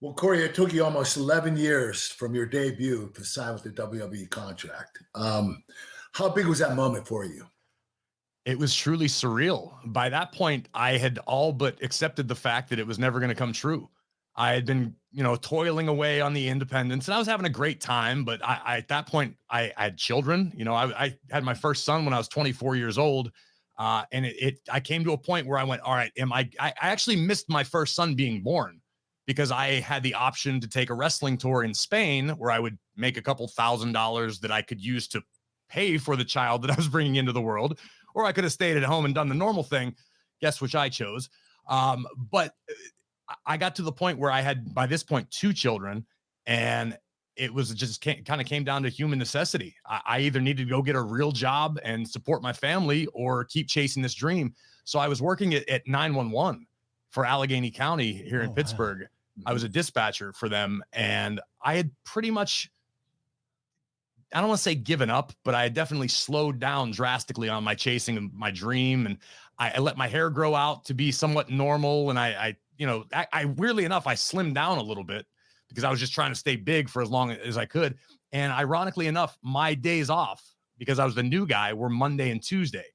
Well, Corey, it took you almost 11 years from your debut to sign with the WWE contract. How big was that moment for you? It was truly surreal. By that point, I had all but accepted the fact that it was never going to come true. I had been, toiling away on the independence and I was having a great time. But at that point, I had children. I had my first son when I was 24 years old. I came to a point where I went, all right, I actually missed my first son being born because I had the option to take a wrestling tour in Spain where I would make a couple $1,000s that I could use to pay for the child that I was bringing into the world, or I could have stayed at home and done the normal thing. Guess which I chose. But I got to the point where I had, by this point, two children, and it was just kind of came down to human necessity. I either needed to go get a real job and support my family or keep chasing this dream. So I was working at 911 for Allegheny County here in Pittsburgh. Wow. I was a dispatcher for them, and I had pretty much, I don't want to say given up, but I had definitely slowed down drastically on my chasing my dream. And I let my hair grow out to be somewhat normal. And I weirdly enough, I slimmed down a little bit because I was just trying to stay big for as long as I could. And ironically enough, my days off, because I was the new guy, were Monday and Tuesday.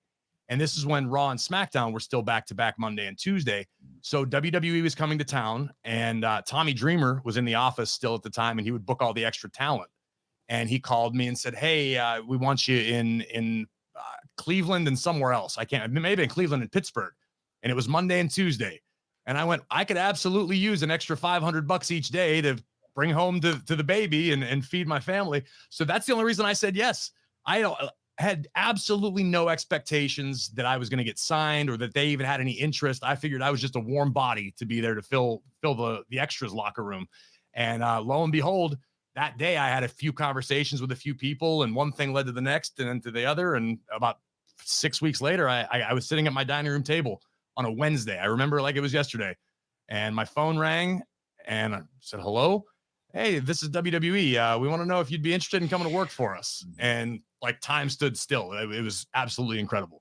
And this is when Raw and SmackDown were still back to back Monday and Tuesday. So WWE was coming to town, and Tommy Dreamer was in the office still at the time, and he would book all the extra talent. And he called me and said, "Hey, we want you in Cleveland and somewhere else. I can't, maybe in Cleveland and Pittsburgh." And it was Monday and Tuesday. And I went, I could absolutely use an extra $500 each day to bring home to the baby and feed my family. So that's the only reason I said yes. I had absolutely no expectations that I was going to get signed or that they even had any interest. I figured I was just a warm body to be there to fill the extras locker room. And lo and behold, that day I had a few conversations with a few people, and one thing led to the next and then to the other. And about 6 weeks later, I was sitting at my dining room table on a Wednesday. I remember like it was yesterday, and my phone rang and I said, "Hello. Hey, this is WWE. We want to know if you'd be interested in coming to work for us." And like time stood still. It was absolutely incredible.